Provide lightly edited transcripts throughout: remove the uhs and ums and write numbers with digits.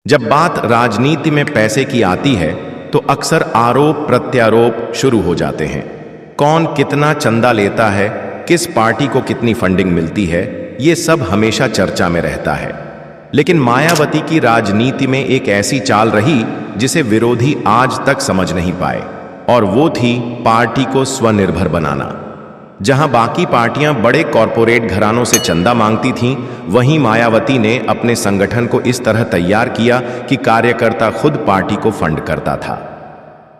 जब बात राजनीति में पैसे की आती है तो अक्सर आरोप प्रत्यारोप शुरू हो जाते हैं। कौन कितना चंदा लेता है, किस पार्टी को कितनी फंडिंग मिलती है, ये सब हमेशा चर्चा में रहता है। लेकिन मायावती की राजनीति में एक ऐसी चाल रही जिसे विरोधी आज तक समझ नहीं पाए, और वो थी पार्टी को स्वनिर्भर बनाना। जहां बाकी पार्टियां बड़े कॉरपोरेट घरानों से चंदा मांगती थीं, वहीं मायावती ने अपने संगठन को इस तरह तैयार किया कि कार्यकर्ता खुद पार्टी को फंड करता था।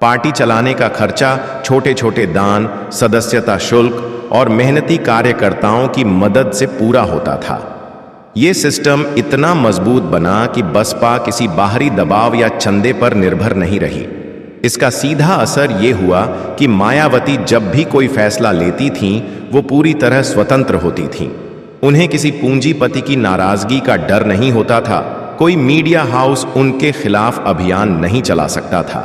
पार्टी चलाने का खर्चा छोटे छोटे दान, सदस्यता शुल्क और मेहनती कार्यकर्ताओं की मदद से पूरा होता था। ये सिस्टम इतना मजबूत बना कि बसपा किसी बाहरी दबाव या चंदे पर निर्भर नहीं रही। इसका सीधा असर ये हुआ कि मायावती जब भी कोई फैसला लेती थीं, वो पूरी तरह स्वतंत्र होती थीं। उन्हें किसी पूंजीपति की नाराजगी का डर नहीं होता था। कोई मीडिया हाउस उनके खिलाफ अभियान नहीं चला सकता था।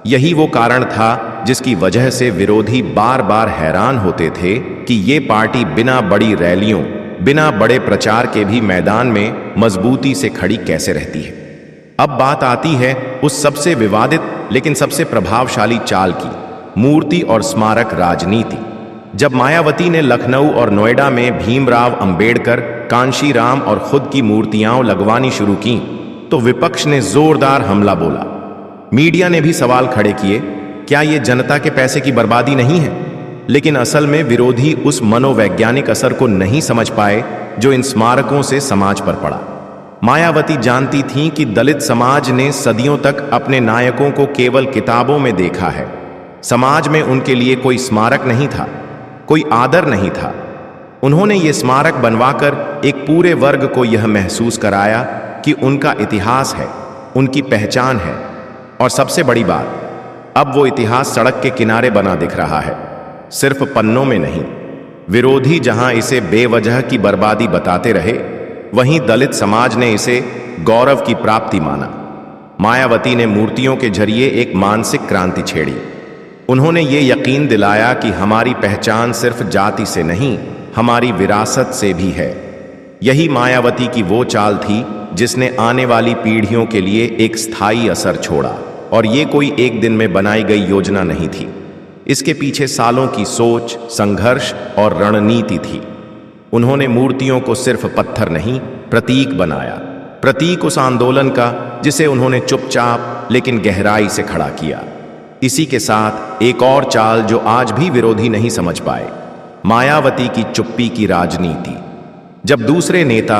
यही वो कारण था जिसकी वजह से विरोधी बार बार हैरान होते थे कि ये पार्टी बिना बड़ी रैलियों, बिना बड़े प्रचार के भी मैदान में मजबूती से खड़ी कैसे रहती है। अब बात आती है उस सबसे विवादित लेकिन सबसे प्रभावशाली चाल की, मूर्ति और स्मारक राजनीति। जब मायावती ने लखनऊ और नोएडा में भीमराव अंबेडकर, कांशीराम और खुद की मूर्तियां लगवानी शुरू की तो विपक्ष ने जोरदार हमला बोला। मीडिया ने भी सवाल खड़े किए, क्या ये जनता के पैसे की बर्बादी नहीं है? लेकिन असल में विरोधी उस मनोवैज्ञानिक असर को नहीं समझ पाए जो इन स्मारकों से समाज पर पड़ा। मायावती जानती थीं कि दलित समाज ने सदियों तक अपने नायकों को केवल किताबों में देखा है। समाज में उनके लिए कोई स्मारक नहीं था, कोई आदर नहीं था। उन्होंने ये स्मारक बनवाकर एक पूरे वर्ग को यह महसूस कराया कि उनका इतिहास है, उनकी पहचान है। और सबसे बड़ी बात, अब वो इतिहास सड़क के किनारे बना दिख रहा है, सिर्फ पन्नों में नहीं। विरोधी जहां इसे बेवजह की बर्बादी बताते रहे, वहीं दलित समाज ने इसे गौरव की प्राप्ति माना। मायावती ने मूर्तियों के जरिए एक मानसिक क्रांति छेड़ी। उन्होंने ये यकीन दिलाया कि हमारी पहचान सिर्फ जाति से नहीं, हमारी विरासत से भी है। यही मायावती की वो चाल थी जिसने आने वाली पीढ़ियों के लिए एक स्थायी असर छोड़ा। और ये कोई एक दिन में बनाई गई योजना नहीं थी। इसके पीछे सालों की सोच, संघर्ष और रणनीति थी। उन्होंने मूर्तियों को सिर्फ पत्थर नहीं, प्रतीक बनाया। प्रतीक उस आंदोलन का जिसे उन्होंने चुपचाप लेकिन गहराई से खड़ा किया। इसी के साथ एक और चाल जो आज भी विरोधी नहीं समझ पाए, मायावती की चुप्पी की राजनीति। जब दूसरे नेता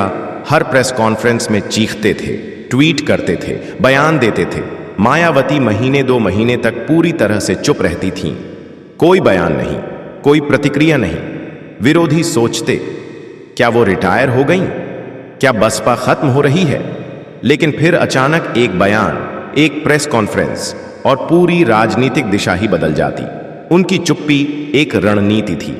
हर प्रेस कॉन्फ्रेंस में चीखते थे, ट्वीट करते थे, बयान देते थे, मायावती महीने 2 महीने तक पूरी तरह से चुप रहती थीं। कोई बयान नहीं, कोई प्रतिक्रिया नहीं। विरोधी सोचते, क्या वो रिटायर हो गईं? क्या बसपा खत्म हो रही है? लेकिन फिर अचानक एक बयान, एक प्रेस कॉन्फ्रेंस और पूरी राजनीतिक दिशा ही बदल जाती। उनकी चुप्पी एक रणनीति थी।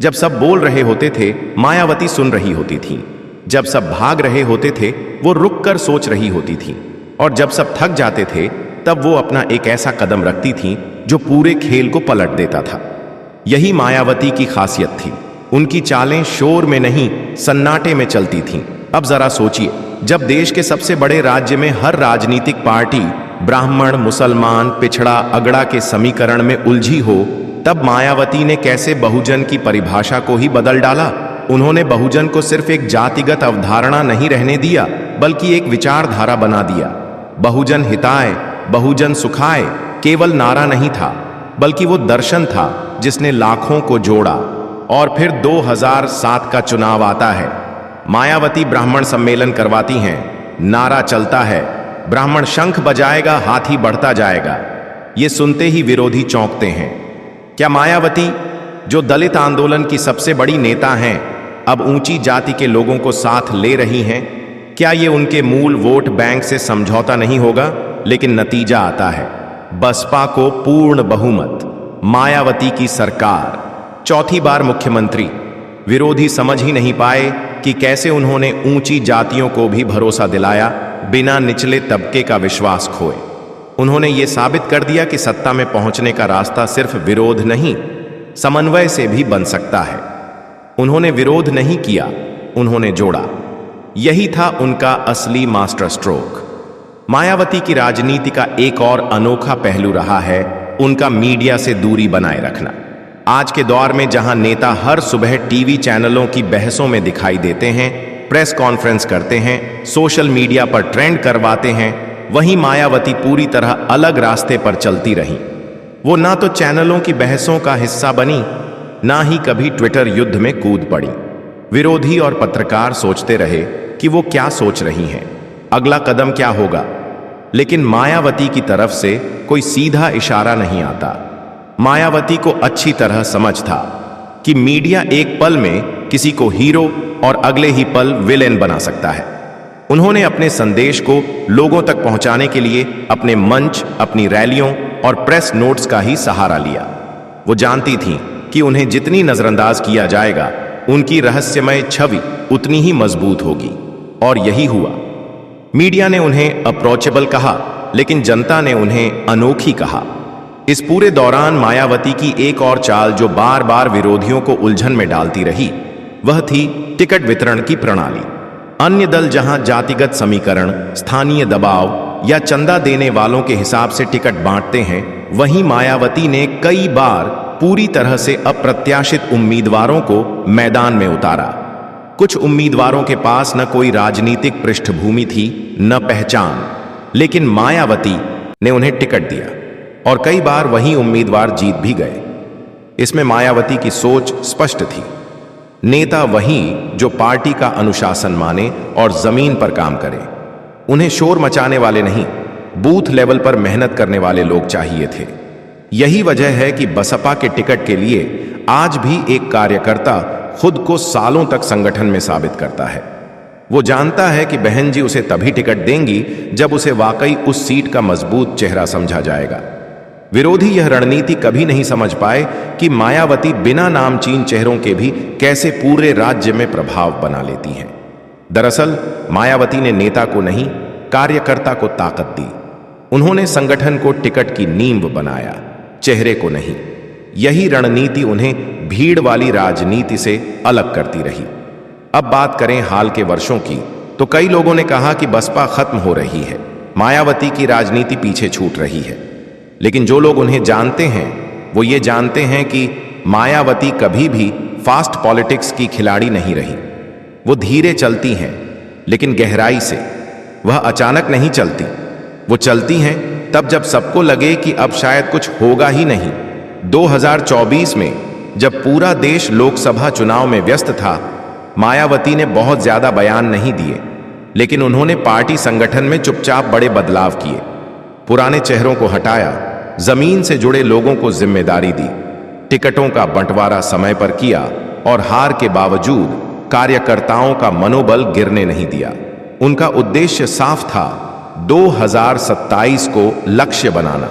जब सब बोल रहे होते थे, मायावती सुन रही होती थी। जब सब भाग रहे होते थे, वो रुक कर सोच रही होती थी। और जब सब थक जाते थे, तब वो अपना एक ऐसा कदम रखती थी जो पूरे खेल को पलट देता था। यही मायावती की खासियत थी। उनकी चालें शोर में नहीं, सन्नाटे में चलती थीं। अब जरा सोचिए, जब देश के सबसे बड़े राज्य में हर राजनीतिक पार्टी ब्राह्मण, मुसलमान, पिछड़ा, अगड़ा के समीकरण में उलझी हो, तब मायावती ने कैसे बहुजन की परिभाषा को ही बदल डाला। उन्होंने बहुजन को सिर्फ एक जातिगत अवधारणा नहीं रहने दिया, बल्कि एक विचारधारा बना दिया। बहुजन हिताय, बहुजन सुखाय केवल नारा नहीं था, बल्कि वो दर्शन था जिसने लाखों को जोड़ा। और फिर 2007 का चुनाव आता है। मायावती ब्राह्मण सम्मेलन करवाती हैं, नारा चलता है, ब्राह्मण शंख बजाएगा, हाथी बढ़ता जाएगा। ये सुनते ही विरोधी चौंकते हैं। क्या मायावती, जो दलित आंदोलन की सबसे बड़ी नेता हैं, अब ऊंची जाति के लोगों को साथ ले रही हैं? क्या ये उनके मूल वोट बैंक से समझौता नहीं होगा? लेकिन नतीजा आता है, बसपा को पूर्ण बहुमत, मायावती की सरकार, चौथी बार मुख्यमंत्री। विरोधी समझ ही नहीं पाए कि कैसे उन्होंने ऊंची जातियों को भी भरोसा दिलाया, बिना निचले तबके का विश्वास खोए। उन्होंने ये साबित कर दिया कि सत्ता में पहुंचने का रास्ता सिर्फ विरोध नहीं, समन्वय से भी बन सकता है। उन्होंने विरोध नहीं किया, उन्होंने जोड़ा। यही था उनका असली मास्टर स्ट्रोक। मायावती की राजनीति का एक और अनोखा पहलू रहा है उनका मीडिया से दूरी बनाए रखना। आज के दौर में जहां नेता हर सुबह टीवी चैनलों की बहसों में दिखाई देते हैं, प्रेस कॉन्फ्रेंस करते हैं, सोशल मीडिया पर ट्रेंड करवाते हैं, वहीं मायावती पूरी तरह अलग रास्ते पर चलती रहीं। वो ना तो चैनलों की बहसों का हिस्सा बनी, ना ही कभी ट्विटर युद्ध में कूद पड़ी। विरोधी और पत्रकार सोचते रहे कि वो क्या सोच रही हैं, अगला कदम क्या होगा, लेकिन मायावती की तरफ से कोई सीधा इशारा नहीं आता। मायावती को अच्छी तरह समझ था कि मीडिया एक पल में किसी को हीरो और अगले ही पल विलेन बना सकता है। उन्होंने अपने संदेश को लोगों तक पहुंचाने के लिए अपने मंच, अपनी रैलियों और प्रेस नोट्स का ही सहारा लिया। वो जानती थीं कि उन्हें जितनी नजरअंदाज किया जाएगा, उनकी रहस्यमय छवि उतनी ही मजबूत होगी, और यही हुआ। मीडिया ने उन्हें अप्रोचेबल कहा, लेकिन जनता ने उन्हें अनोखी कहा। इस पूरे दौरान मायावती की एक और चाल जो बार बार विरोधियों को उलझन में डालती रही, वह थी टिकट वितरण की प्रणाली। अन्य दल जहां जातिगत समीकरण, स्थानीय दबाव या चंदा देने वालों के हिसाब से टिकट बांटते हैं, वहीं मायावती ने कई बार पूरी तरह से अप्रत्याशित उम्मीदवारों को मैदान में उतारा। कुछ उम्मीदवारों के पास न कोई राजनीतिक पृष्ठभूमि थी, न पहचान, लेकिन मायावती ने उन्हें टिकट दिया और कई बार वही उम्मीदवार जीत भी गए। इसमें मायावती की सोच स्पष्ट थी। नेता वही जो पार्टी का अनुशासन माने और जमीन पर काम करे। उन्हें शोर मचाने वाले नहीं, बूथ लेवल पर मेहनत करने वाले लोग चाहिए थे। यही वजह है कि बसपा के टिकट के लिए आज भी एक कार्यकर्ता खुद को सालों तक संगठन में साबित करता है। वो जानता है कि बहन जी उसे तभी टिकट देंगी जब उसे वाकई उस सीट का मजबूत चेहरा समझा जाएगा। विरोधी यह रणनीति कभी नहीं समझ पाए कि मायावती बिना नामचीन चेहरों के भी कैसे पूरे राज्य में प्रभाव बना लेती हैं। दरअसल मायावती ने नेता को नहीं, कार्यकर्ता को ताकत दी। उन्होंने संगठन को टिकट की नींव बनाया, चेहरे को नहीं। यही रणनीति उन्हें भीड़ वाली राजनीति से अलग करती रही। अब बात करें हाल के वर्षों की, तो कई लोगों ने कहा कि बसपा खत्म हो रही है, मायावती की राजनीति पीछे छूट रही है। लेकिन जो लोग उन्हें जानते हैं, वो ये जानते हैं कि मायावती कभी भी फास्ट पॉलिटिक्स की खिलाड़ी नहीं रही। वो धीरे चलती हैं, लेकिन गहराई से। वह अचानक नहीं चलती। वो चलती हैं तब जब सबको लगे कि अब शायद कुछ होगा ही नहीं। 2024 में जब पूरा देश लोकसभा चुनाव में व्यस्त था, मायावती ने बहुत ज्यादा बयान नहीं दिए, लेकिन उन्होंने पार्टी संगठन में चुपचाप बड़े बदलाव किए। पुराने चेहरों को हटाया, जमीन से जुड़े लोगों को जिम्मेदारी दी, टिकटों का बंटवारा समय पर किया और हार के बावजूद कार्यकर्ताओं का मनोबल गिरने नहीं दिया। उनका उद्देश्य साफ था, 2027 को लक्ष्य बनाना,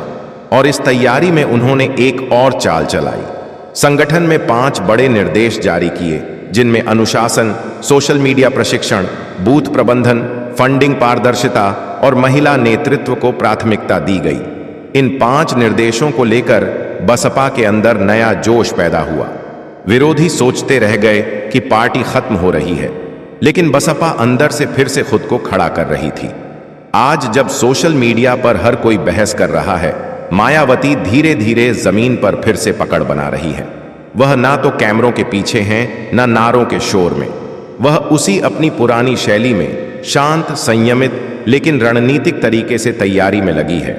और इस तैयारी में उन्होंने एक और चाल चलाई। संगठन में 5 बड़े निर्देश जारी किए, जिनमें अनुशासन, सोशल मीडिया प्रशिक्षण, बूथ प्रबंधन, फंडिंग पारदर्शिता और महिला नेतृत्व को प्राथमिकता दी गई। इन 5 निर्देशों को लेकर बसपा के अंदर नया जोश पैदा हुआ। विरोधी सोचते रह गए कि पार्टी खत्म हो रही है, लेकिन बसपा अंदर से फिर से खुद को खड़ा कर रही थी। आज जब सोशल मीडिया पर हर कोई बहस कर रहा है, मायावती धीरे धीरे जमीन पर फिर से पकड़ बना रही है। वह ना तो कैमरों के पीछे हैं, ना नारों के शोर में। वह उसी अपनी पुरानी शैली में शांत, संयमित लेकिन रणनीतिक तरीके से तैयारी में लगी है।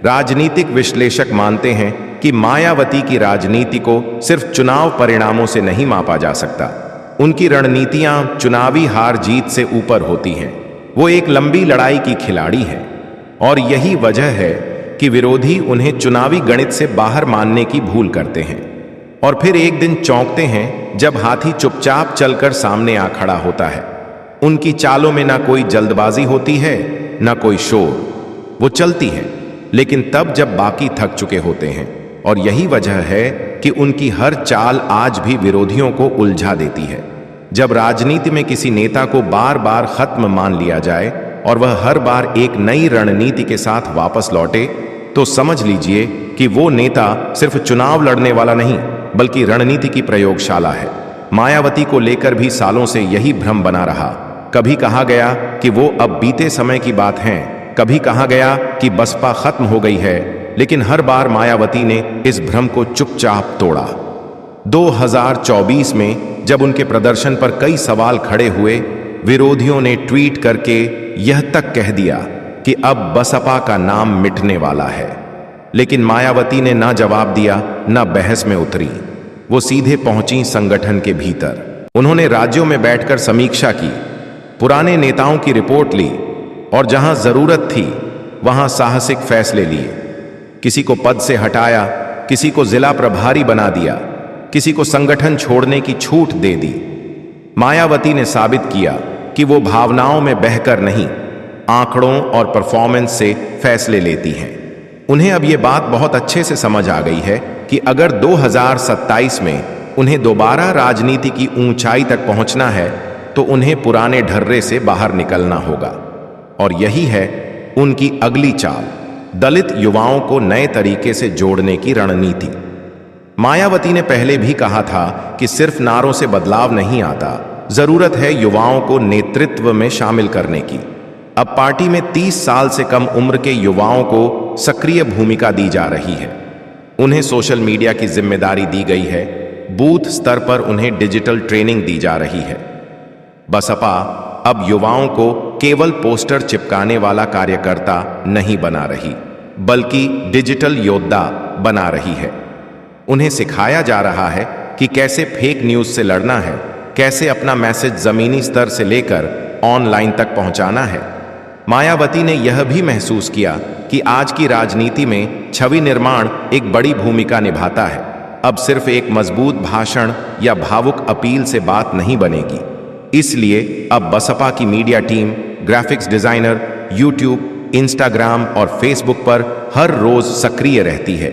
राजनीतिक विश्लेषक मानते हैं कि मायावती की राजनीति को सिर्फ चुनाव परिणामों से नहीं मापा जा सकता। उनकी रणनीतियां चुनावी हार जीत से ऊपर होती हैं। वो एक लंबी लड़ाई की खिलाड़ी है, और यही वजह है कि विरोधी उन्हें चुनावी गणित से बाहर मानने की भूल करते हैं और फिर एक दिन चौंकते हैं जब हाथी चुपचाप चलकर सामने आ खड़ा होता है। उनकी चालों में ना कोई जल्दबाजी होती है, ना कोई शोर। वो चलती हैं, लेकिन तब जब बाकी थक चुके होते हैं, और यही वजह है कि उनकी हर चाल आज भी विरोधियों को उलझा देती है। जब राजनीति में किसी नेता को बार बार खत्म मान लिया जाए और वह हर बार एक नई रणनीति के साथ वापस लौटे, तो समझ लीजिए कि वो नेता सिर्फ चुनाव लड़ने वाला नहीं, बल्कि रणनीति की प्रयोगशाला है। मायावती को लेकर भी सालों से यही भ्रम बना रहा। कभी कहा गया कि वो अब बीते समय की बात हैं, कभी कहा गया कि बसपा खत्म हो गई है, लेकिन हर बार मायावती ने इस भ्रम को चुपचाप तोड़ा। 2024 में जब उनके प्रदर्शन पर कई सवाल खड़े हुए, विरोधियों ने ट्वीट करके यह तक कह दिया कि अब बसपा का नाम मिटने वाला है। लेकिन मायावती ने ना जवाब दिया, ना बहस में उतरी। वो सीधे पहुंची संगठन के भीतर। उन्होंने राज्यों में बैठकर समीक्षा की, पुराने नेताओं की रिपोर्ट ली और जहां जरूरत थी वहां साहसिक फैसले लिए। किसी को पद से हटाया, किसी को जिला प्रभारी बना दिया, किसी को संगठन छोड़ने की छूट दे दी। मायावती ने साबित किया कि वो भावनाओं में बहकर नहीं, आंकड़ों और परफॉर्मेंस से फैसले लेती हैं। उन्हें अब ये बात बहुत अच्छे से समझ आ गई है कि अगर 2027 में उन्हें दोबारा राजनीति की ऊंचाई तक पहुंचना है तो उन्हें पुराने ढर्रे से बाहर निकलना होगा। और यही है उनकी अगली चाल, दलित युवाओं को नए तरीके से जोड़ने की रणनीति। मायावती ने पहले भी कहा था कि सिर्फ नारों से बदलाव नहीं आता, जरूरत है युवाओं को नेतृत्व में शामिल करने की। अब पार्टी में 30 साल से कम उम्र के युवाओं को सक्रिय भूमिका दी जा रही है। उन्हें सोशल मीडिया की जिम्मेदारी दी गई है, बूथ स्तर पर उन्हें डिजिटल ट्रेनिंग दी जा रही है। बसपा अब युवाओं को केवल पोस्टर चिपकाने वाला कार्यकर्ता नहीं बना रही, बल्कि डिजिटल योद्धा बना रही है। उन्हें सिखाया जा रहा है कि कैसे फेक न्यूज से लड़ना है, कैसे अपना मैसेज जमीनी स्तर से लेकर ऑनलाइन तक पहुंचाना है। मायावती ने यह भी महसूस किया कि आज की राजनीति में छवि निर्माण एक बड़ी भूमिका निभाता है। अब सिर्फ एक मजबूत भाषण या भावुक अपील से बात नहीं बनेगी। इसलिए अब बसपा की media team, graphics designer YouTube, Instagram और फेसबुक पर हर रोज सक्रिय रहती है।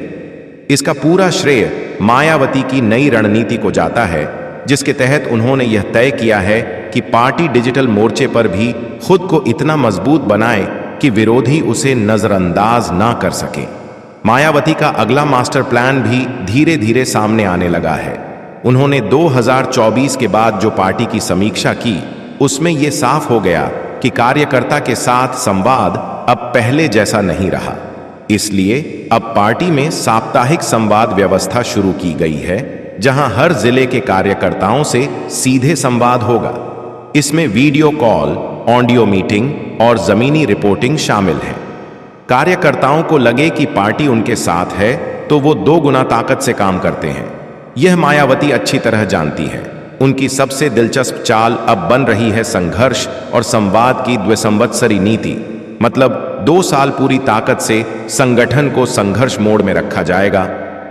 इसका पूरा श्रेय मायावती की नई रणनीति को जाता है, जिसके तहत उन्होंने यह तय किया है कि पार्टी डिजिटल मोर्चे पर भी खुद को इतना मजबूत बनाए कि विरोधी उसे नजरअंदाज ना कर सके। मायावती का अगला मास्टर प्लान भी धीरे धीरे सामने आने लगा है। उन्होंने 2024 के बाद जो पार्टी की समीक्षा की, उसमें यह साफ हो गया कि कार्यकर्ता के साथ संवाद अब पहले जैसा नहीं रहा। इसलिए अब पार्टी में साप्ताहिक संवाद व्यवस्था शुरू की गई है, जहां हर जिले के कार्यकर्ताओं से सीधे संवाद होगा। इसमें वीडियो कॉल, ऑडियो मीटिंग और जमीनी रिपोर्टिंग शामिल है। कार्यकर्ताओं को लगे कि पार्टी उनके साथ है तो वो 2 गुना ताकत से काम करते हैं। यह मायावती अच्छी तरह जानती है। उनकी सबसे दिलचस्प चाल अब बन रही है संघर्ष और संवाद की द्विसंवत्सरी नीति। मतलब 2 साल पूरी ताकत से संगठन को संघर्ष मोड में रखा जाएगा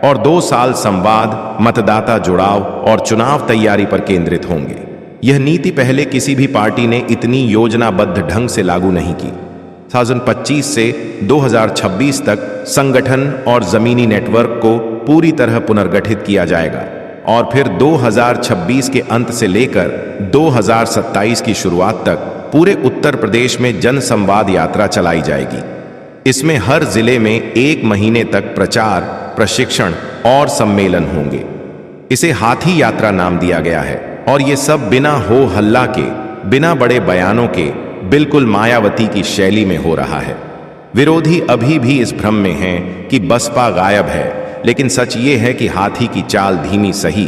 और 2 साल संवाद, मतदाता जुड़ाव और चुनाव तैयारी पर केंद्रित होंगे। यह नीति पहले किसी भी पार्टी ने इतनी योजनाबद्ध ढंग से लागू नहीं की। 2025 से 2026 तक संगठन और जमीनी नेटवर्क को पूरी तरह पुनर्गठित किया जाएगा और फिर 2026 के अंत से लेकर 2027 की शुरुआत तक पूरे उत्तर प्रदेश में जनसंवाद यात्रा चलाई जाएगी। इसमें हर जिले में 1 महीने तक प्रचार, प्रशिक्षण और सम्मेलन होंगे। इसे हाथी यात्रा नाम दिया गया है और ये सब बिना हो हल्ला के, बिना बड़े बयानों के, बिल्कुल मायावती की शैली में हो रहा है। विरोधी अभी भी इस भ्रम में हैं कि बसपा गायब है, लेकिन सच ये है कि हाथी की चाल धीमी सही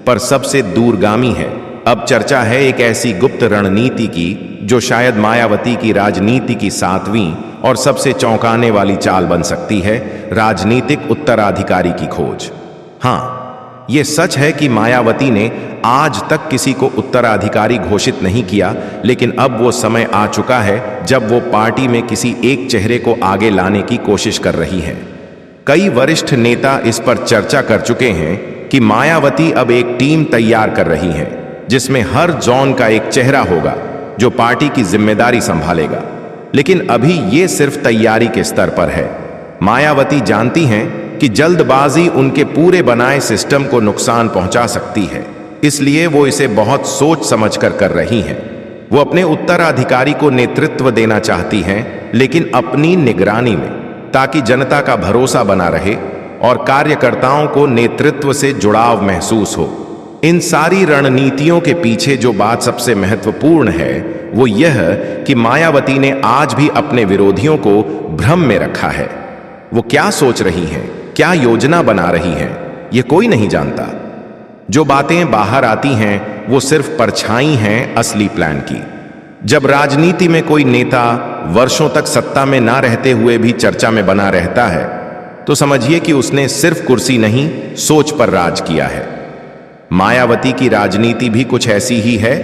पर सबसे दूरगामी है। अब चर्चा है एक ऐसी गुप्त रणनीति की जो शायद मायावती की राजनीति की 7वीं और सबसे चौंकाने वाली चाल बन सकती है, राजनीतिक उत्तराधिकारी की खोज। हाँ, ये सच है कि मायावती ने आज तक किसी को उत्तराधिकारी घोषित नहीं किया, लेकिन अब वो समय आ चुका है जब वो पार्टी में किसी एक चेहरे को आगे लाने की कोशिश कर रही है। कई वरिष्ठ नेता इस पर चर्चा कर चुके हैं कि मायावती अब एक टीम तैयार कर रही है, जिसमें हर जोन का एक चेहरा होगा जो पार्टी की जिम्मेदारी संभालेगा। लेकिन अभी ये सिर्फ तैयारी के स्तर पर है। मायावती जानती हैं कि जल्दबाजी उनके पूरे बनाए सिस्टम को नुकसान पहुंचा सकती है, इसलिए वो इसे बहुत सोच समझकर कर रही हैं। वो अपने उत्तराधिकारी को नेतृत्व देना चाहती हैं, लेकिन अपनी निगरानी में, ताकि जनता का भरोसा बना रहे और कार्यकर्ताओं को नेतृत्व से जुड़ाव महसूस हो। इन सारी रणनीतियों के पीछे जो बात सबसे महत्वपूर्ण है वो यह कि मायावती ने आज भी अपने विरोधियों को भ्रम में रखा है। वो क्या सोच रही हैं, क्या योजना बना रही हैं, ये कोई नहीं जानता। जो बातें बाहर आती हैं वो सिर्फ परछाई हैं असली प्लान की। जब राजनीति में कोई नेता वर्षों तक सत्ता में ना रहते हुए भी चर्चा में बना रहता है तो समझिए कि उसने सिर्फ कुर्सी नहीं, सोच पर राज किया है। मायावती की राजनीति भी कुछ ऐसी ही है।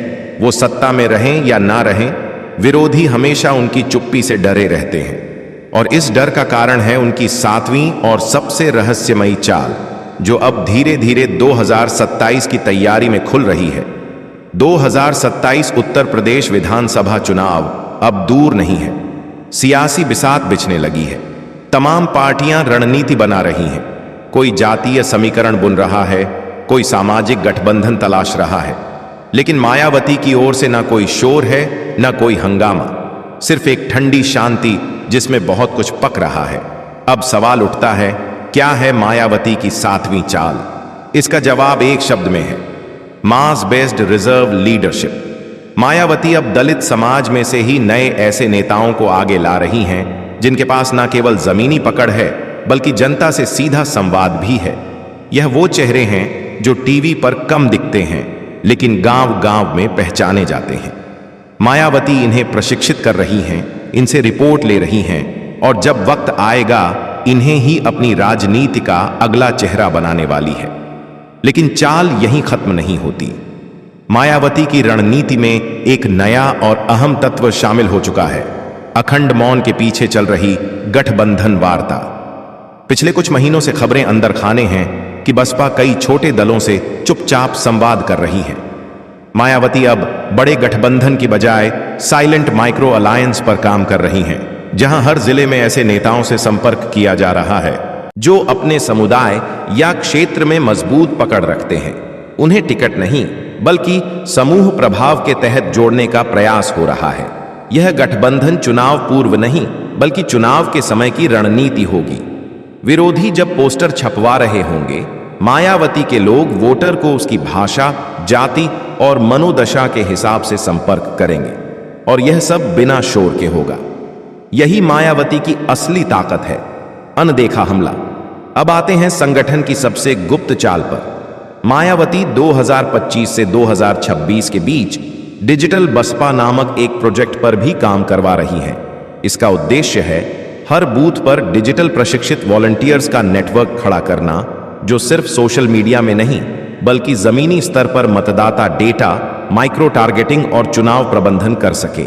वो सत्ता में रहें या ना रहें, विरोधी हमेशा उनकी चुप्पी से डरे रहते हैं। और इस डर का कारण है उनकी 7वीं और सबसे रहस्यमयी चाल, जो अब धीरे धीरे 2027 की तैयारी में खुल रही है। 2027 उत्तर प्रदेश विधानसभा चुनाव अब दूर नहीं है। सियासी बिसात बिछने लगी है। तमाम पार्टियां रणनीति बना रही हैं। कोई जातीय समीकरण बुन रहा है, कोई सामाजिक गठबंधन तलाश रहा है। लेकिन मायावती की ओर से ना कोई शोर है, ना कोई हंगामा, सिर्फ एक ठंडी शांति जिसमें बहुत कुछ पक रहा है। अब सवाल उठता है, क्या है मायावती की 7वीं चाल? इसका जवाब एक शब्द में है, मास बेस्ड रिजर्व लीडरशिप। मायावती अब दलित समाज में से ही नए ऐसे नेताओं को आगे ला रही हैं जिनके पास ना केवल जमीनी पकड़ है बल्कि जनता से सीधा संवाद भी है। यह वो चेहरे हैं जो टीवी पर कम दिखते हैं लेकिन गांव-गांव में पहचाने जाते हैं। मायावती इन्हें प्रशिक्षित कर रही हैं, इनसे रिपोर्ट ले रही हैं और जब वक्त आएगा इन्हें ही अपनी राजनीति का अगला चेहरा बनाने वाली है। लेकिन चाल यहीं खत्म नहीं होती। मायावती की रणनीति में एक नया और अहम तत्व शामिल हो चुका है, अखंड मौन के पीछे चल रही गठबंधन वार्ता। पिछले कुछ महीनों से खबरें अंदर खाने हैं कि बसपा कई छोटे दलों से चुपचाप संवाद कर रही है। मायावती अब बड़े गठबंधन की बजाय साइलेंट माइक्रो अलायंस पर काम कर रही हैं, जहां हर जिले में ऐसे नेताओं से संपर्क किया जा रहा है जो अपने समुदाय या क्षेत्र में मजबूत पकड़ रखते हैं। उन्हें टिकट नहीं बल्कि समूह प्रभाव के तहत जोड़ने का प्रयास हो रहा है। यह गठबंधन चुनाव पूर्व नहीं बल्कि चुनाव के समय की रणनीति होगी। विरोधी जब पोस्टर छपवा रहे होंगे, मायावती के लोग वोटर को उसकी भाषा, जाति और मनोदशा के हिसाब से संपर्क करेंगे और यह सब बिना शोर के होगा। यही मायावती की असली ताकत है, अनदेखा हमला। अब आते हैं संगठन की सबसे गुप्त चाल पर। मायावती 2025 से 2026 के बीच डिजिटल बसपा नामक एक प्रोजेक्ट पर भी काम करवा रही हैं। इसका उद्देश्य है हर बूथ पर डिजिटल प्रशिक्षित वॉलंटियर्स का नेटवर्क खड़ा करना, जो सिर्फ सोशल मीडिया में नहीं बल्कि जमीनी स्तर पर मतदाता डेटा, माइक्रो टारगेटिंग और चुनाव प्रबंधन कर सके।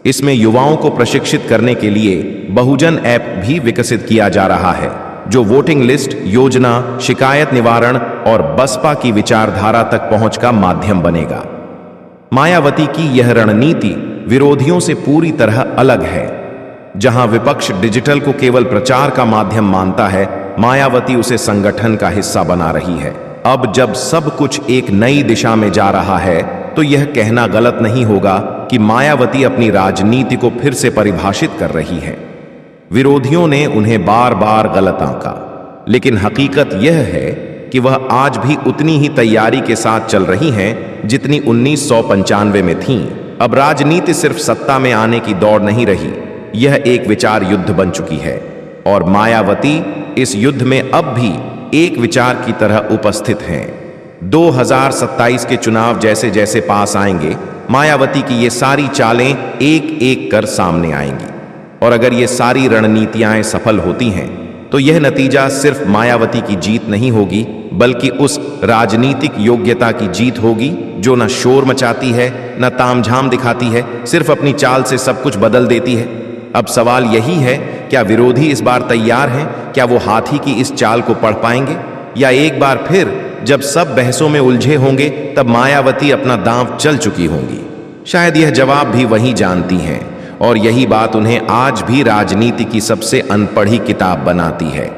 इसमें युवाओं को प्रशिक्षित करने के लिए बहुजन ऐप भी विकसित किया जा रहा है, जो वोटिंग लिस्ट, योजना, शिकायत निवारण और बसपा की विचारधारा तक पहुंच का माध्यम बनेगा। मायावती की यह रणनीति विरोधियों से पूरी तरह अलग है। जहां विपक्ष डिजिटल को केवल प्रचार का माध्यम मानता है, मायावती उसे संगठन का हिस्सा बना रही है। अब जब सब कुछ एक नई दिशा में जा रहा है तो यह कहना गलत नहीं होगा कि मायावती अपनी राजनीति को फिर से परिभाषित कर रही है। विरोधियों ने उन्हें बार बार गलत आंका, लेकिन हकीकत यह है कि वह आज भी उतनी ही तैयारी के साथ चल रही हैं जितनी 1995 में थीं। अब राजनीति सिर्फ सत्ता में आने की दौड़ नहीं रही, यह एक विचार युद्ध बन चुकी है और मायावती इस युद्ध में अब भी एक विचार की तरह उपस्थित हैं। 2027 के चुनाव जैसे जैसे पास आएंगे, मायावती की ये सारी चालें एक एक कर सामने आएंगी और अगर ये सारी रणनीतियां सफल होती हैं तो यह नतीजा सिर्फ मायावती की जीत नहीं होगी बल्कि उस राजनीतिक योग्यता की जीत होगी जो न शोर मचाती है, न तामझाम दिखाती है, सिर्फ अपनी चाल से सब कुछ बदल देती है। अब सवाल यही है, क्या विरोधी इस बार तैयार हैं? क्या वो हाथी की इस चाल को पढ़ पाएंगे या एक बार फिर जब सब बहसों में उलझे होंगे तब मायावती अपना दांव चल चुकी होंगी? शायद यह जवाब भी वही जानती हैं और यही बात उन्हें आज भी राजनीति की सबसे अनपढ़ी किताब बनाती है।